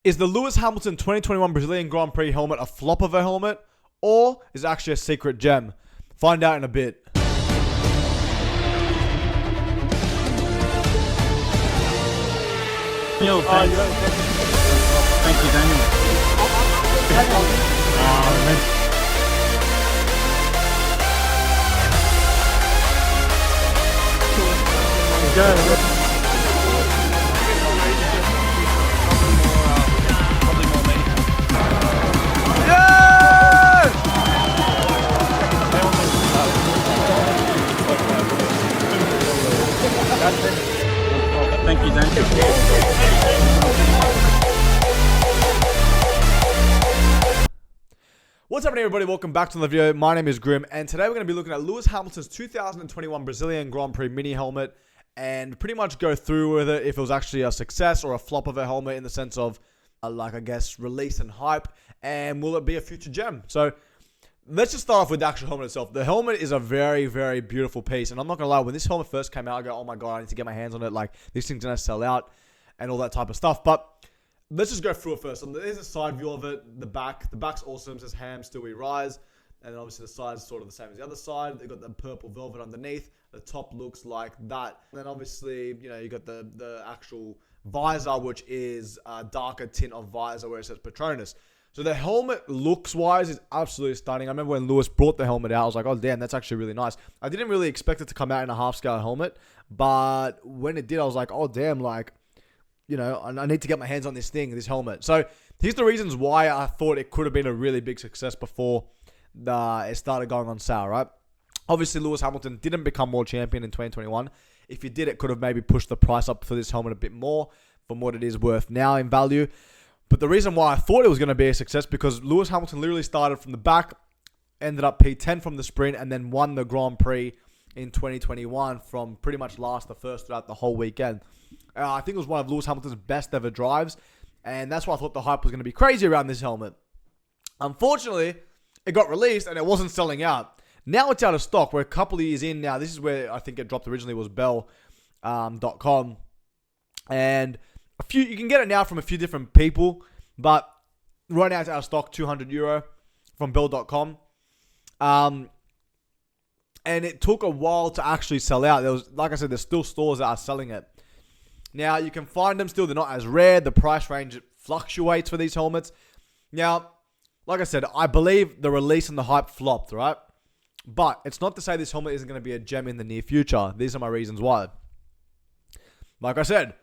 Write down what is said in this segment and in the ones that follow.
Is the Lewis Hamilton 2021 Brazilian Grand Prix helmet a flop of a helmet, or is it actually a secret gem? Find out in a bit. Daniel, thank you, Daniel. Thank you, Daniel. What's happening, everybody? Welcome back to another video. My name is Grim, and today we're going to be looking at Lewis Hamilton's 2021 Brazilian Grand Prix mini helmet and pretty much go through with it if it was actually a success or a flop of a helmet in the sense of, I guess, release and hype, and will it be a future gem? So let's just start off with the actual helmet itself. The helmet is a very, very beautiful piece, and I'm not going to lie, when this helmet first came out, I go, oh my god, I need to get my hands on it, like, this thing's going to sell out and all that type of stuff, but let's just go through it first. So there's a side view of it. The back's awesome. It says "Ham Still We Rise," and then obviously the side's sort of the same as the other side. They've got the purple velvet underneath. The top looks like that. And then obviously, you know, you got the actual visor, which is a darker tint of visor where it says Petronas. So the helmet looks-wise is absolutely stunning. I remember when Lewis brought the helmet out, I was like, oh damn, that's actually really nice. I didn't really expect it to come out in a half-scale helmet, but when it did, I was like, oh damn, like, you know, I need to get my hands on this thing, this helmet. So here's the reasons why I thought it could have been a really big success before it started going on sale, right? Obviously, Lewis Hamilton didn't become world champion in 2021. If he did, it could have maybe pushed the price up for this helmet a bit more from what it is worth now in value. But the reason why I thought it was going to be a success, because Lewis Hamilton literally started from the back, ended up P10 from the sprint, and then won the Grand Prix in 2021 from pretty much last to first throughout the whole weekend. I think it was one of Lewis Hamilton's best ever drives, and that's why I thought the hype was going to be crazy around this helmet. Unfortunately, it got released and it wasn't selling out. Now it's out of stock. We're a couple of years in now. This is where I think it dropped originally, was Bell.com. And you can get it now from a few different people, but right now it's out of stock, €200 from Bell.com. And it took a while to actually sell out. There was, like I said, there's still stores that are selling it. Now, you can find them still. They're not as rare. The price range fluctuates for these helmets. Now, like I said, I believe the release and the hype flopped, right? But it's not to say this helmet isn't going to be a gem in the near future. These are my reasons why. Like I said,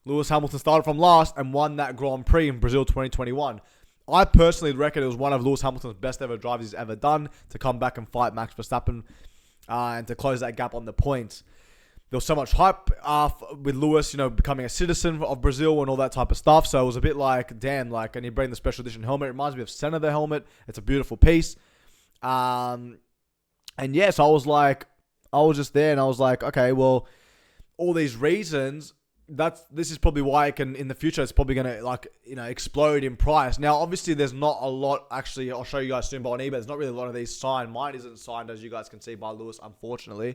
Lewis Hamilton started from last and won that Grand Prix in Brazil 2021. I personally reckon it was one of Lewis Hamilton's best ever drives he's ever done to come back and fight Max Verstappen and to close that gap on the points. There was so much hype with Lewis, you know, becoming a citizen of Brazil and all that type of stuff. So it was a bit like, damn, like, I need to bring the special edition helmet. It reminds me of Senna, the helmet. It's a beautiful piece. And yes, I was just there and I was like, okay, well, all these reasons, this is probably why it can, in the future, it's probably going to, like, you know, explode in price. Now, obviously, there's not a lot, actually, I'll show you guys soon, but on eBay, there's not really a lot of these signed. Mine isn't signed, as you guys can see, by Lewis, unfortunately.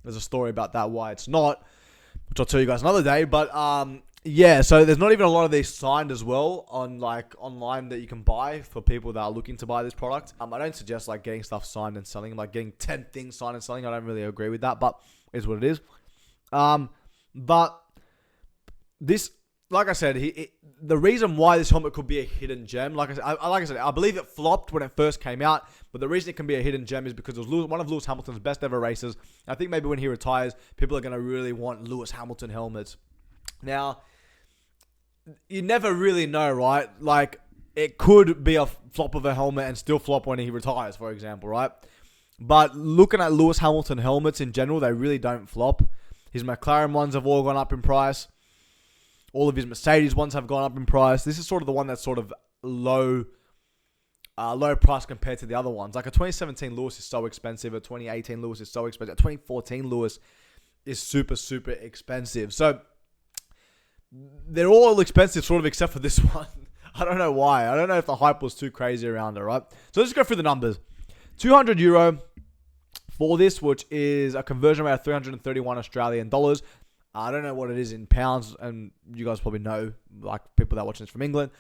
There's a story about that, why it's not, which I'll tell you guys another day. But yeah, so there's not even a lot of these signed as well on, like, online that you can buy for people that are looking to buy this product. I don't suggest, like, getting stuff signed and selling, like getting 10 things signed and selling. I don't really agree with that, but it is what it is. But this, like I said, the reason why this helmet could be a hidden gem, like I said, I believe it flopped when it first came out, but the reason it can be a hidden gem is because it was one of Lewis Hamilton's best ever races. I think maybe when he retires, people are going to really want Lewis Hamilton helmets. Now, you never really know, right? Like, it could be a flop of a helmet and still flop when he retires, for example, right? But looking at Lewis Hamilton helmets in general, they really don't flop. His McLaren ones have all gone up in price. All of his Mercedes ones have gone up in price. This is sort of the one that's sort of low price compared to the other ones. Like a 2017 Lewis is so expensive. A 2018 Lewis is so expensive. A 2014 Lewis is super, super expensive. So they're all expensive, sort of, except for this one. I don't know why. I don't know if the hype was too crazy around it, right? So let's go through the numbers. €200 for this, which is a conversion rate of 331 Australian dollars. I don't know what it is in pounds, and you guys probably know, like people that are watching this from England.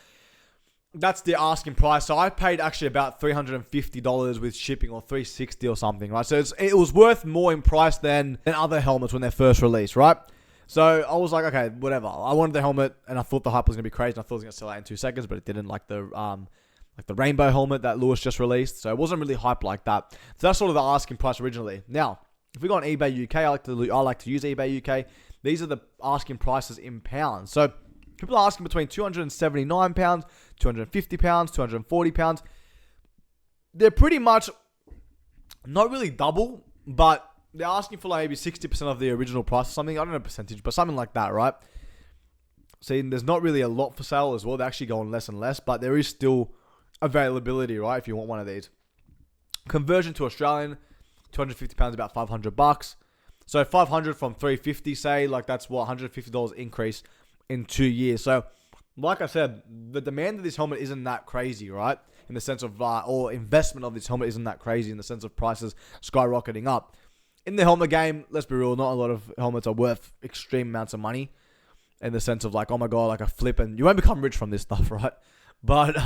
That's the asking price. So I paid actually about $350 with shipping, or $360 or something, right? So it was worth more in price than other helmets when they're first released, right? So I was like, okay, whatever. I wanted the helmet, and I thought the hype was gonna be crazy. And I thought it was gonna sell out in 2 seconds, but it didn't. Like the rainbow helmet that Lewis just released. So it wasn't really hyped like that. So that's sort of the asking price originally. Now, if we go on eBay UK, I like to use eBay UK. These are the asking prices in pounds. So people are asking between £279, £250, £240. They're pretty much not really double, but they're asking for like maybe 60% of the original price or something. I don't know percentage, but something like that, right? See, there's not really a lot for sale as well. They're actually going less and less, but there is still availability, right? If you want one of these. Conversion to Australian, £250, about $500. So 500 from 350, say, like that's what, $150 increase in 2 years. So, like I said, the demand of this helmet isn't that crazy, right? In the sense of, or investment of this helmet isn't that crazy in the sense of prices skyrocketing up. In the helmet game, let's be real, not a lot of helmets are worth extreme amounts of money. In the sense of like, oh my god, like a flip, and you won't become rich from this stuff, right? But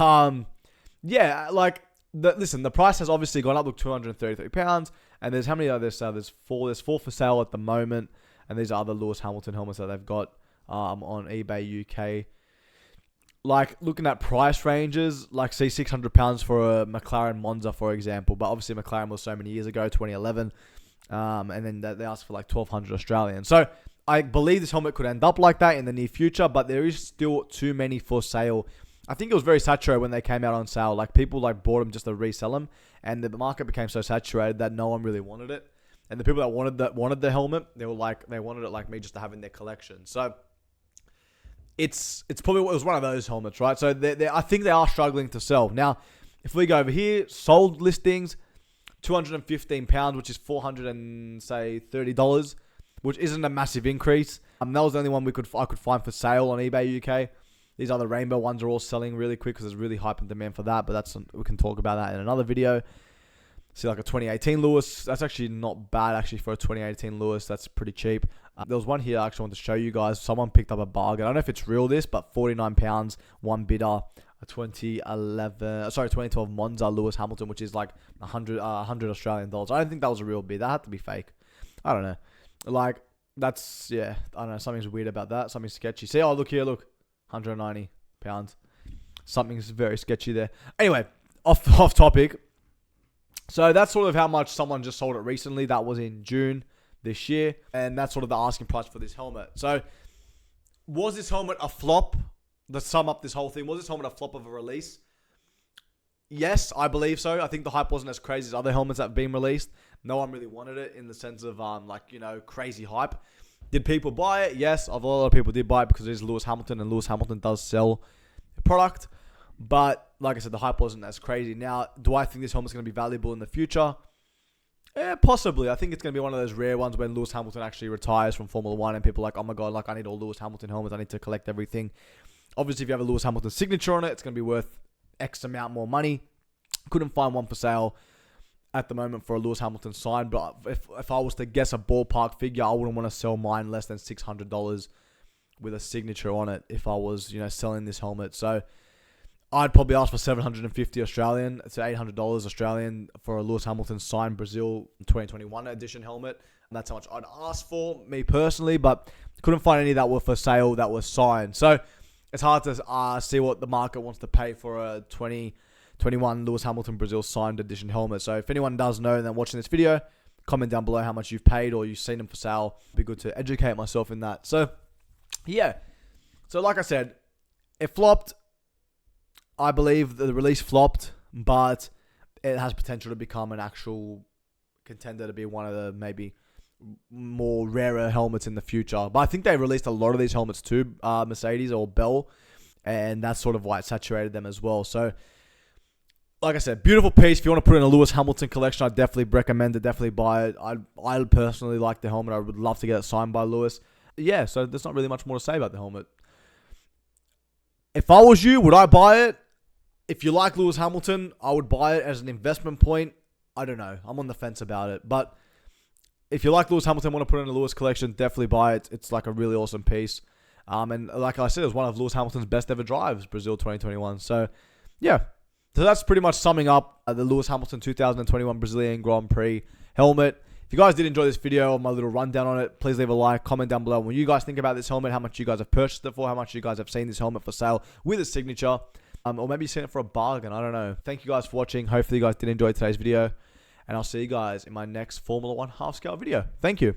yeah, like the price has obviously gone up to £233, and there's how many are there? There's four for sale at the moment, and these are other Lewis Hamilton helmets that they've got on eBay UK. Like looking at price ranges, like say £600 for a McLaren Monza, for example, but obviously McLaren was so many years ago, 2011, and then they asked for like 1,200 Australian. So I believe this helmet could end up like that in the near future, but there is still too many for sale. I think it was very saturated when they came out on sale. Like people like bought them just to resell them, and the market became so saturated that no one really wanted it. And the people that wanted the helmet, they wanted it like me just to have in their collection. So it's probably, it was one of those helmets, right? So I think they are struggling to sell. Now, if we go over here, sold listings, £215, which is $430, which isn't a massive increase. That was the only one I could find for sale on eBay UK. These other rainbow ones are all selling really quick because there's really hype and demand for that. But we can talk about that in another video. See, like a 2018 Lewis. That's actually not bad actually for a 2018 Lewis. That's pretty cheap. There was one here I actually wanted to show you guys. Someone picked up a bargain. I don't know if it's real this, but £49, one bidder. A 2012 Monza Lewis Hamilton, which is like 100 Australian dollars. I don't think that was a real bid. That had to be fake. I don't know. Like, that's, yeah, I don't know. Something's weird about that. Something's sketchy. See, oh, look here, look. £190. Something's very sketchy there. Anyway, off topic. So that's sort of how much someone just sold it recently. That was in June this year. And that's sort of the asking price for this helmet. So was this helmet a flop? To sum up this whole thing, was this helmet a flop of a release? Yes, I believe so. I think the hype wasn't as crazy as other helmets that have been released. No one really wanted it in the sense of crazy hype. Did people buy it? Yes, a lot of people did buy it because it is Lewis Hamilton, and Lewis Hamilton does sell a product. But like I said, the hype wasn't as crazy. Now, do I think this helmet's going to be valuable in the future? Yeah, possibly. I think it's going to be one of those rare ones when Lewis Hamilton actually retires from Formula 1 and people are like, oh my god, like I need all Lewis Hamilton helmets. I need to collect everything. Obviously, if you have a Lewis Hamilton signature on it, it's going to be worth X amount more money. Couldn't find one for sale at the moment for a Lewis Hamilton sign, but if I was to guess a ballpark figure, I wouldn't want to sell mine less than $600 with a signature on it if I was, selling this helmet. So I'd probably ask for $750 Australian to $800 Australian for a Lewis Hamilton signed Brazil 2021 edition helmet. And that's how much I'd ask for, me personally, but couldn't find any that were for sale that were signed. So it's hard to see what the market wants to pay for a 2021 Lewis Hamilton Brazil signed edition helmet. So if anyone does know and they're watching this video, comment down below how much you've paid or you've seen them for sale. It'd be good to educate myself in that. So yeah. So like I said, it flopped. I believe the release flopped, but it has potential to become an actual contender to be one of the maybe more rarer helmets in the future. But I think they released a lot of these helmets too, Mercedes or Bell, and that's sort of why it saturated them as well. So like I said, beautiful piece. If you want to put in a Lewis Hamilton collection, I definitely recommend it. Definitely buy it. I personally like the helmet. I would love to get it signed by Lewis. Yeah, so there's not really much more to say about the helmet. If I was you, would I buy it? If you like Lewis Hamilton, I would buy it as an investment point. I don't know. I'm on the fence about it. But if you like Lewis Hamilton, want to put in a Lewis collection, definitely buy it. It's like a really awesome piece. And like I said, it was one of Lewis Hamilton's best ever drives, Brazil 2021. So, yeah. So that's pretty much summing up the Lewis Hamilton 2021 Brazilian Grand Prix helmet. If you guys did enjoy this video or my little rundown on it, please leave a like, comment down below what you guys think about this helmet, how much you guys have purchased it for, how much you guys have seen this helmet for sale with a signature, or maybe seen it for a bargain. I don't know. Thank you guys for watching. Hopefully you guys did enjoy today's video, and I'll see you guys in my next Formula 1 half scale video. Thank you.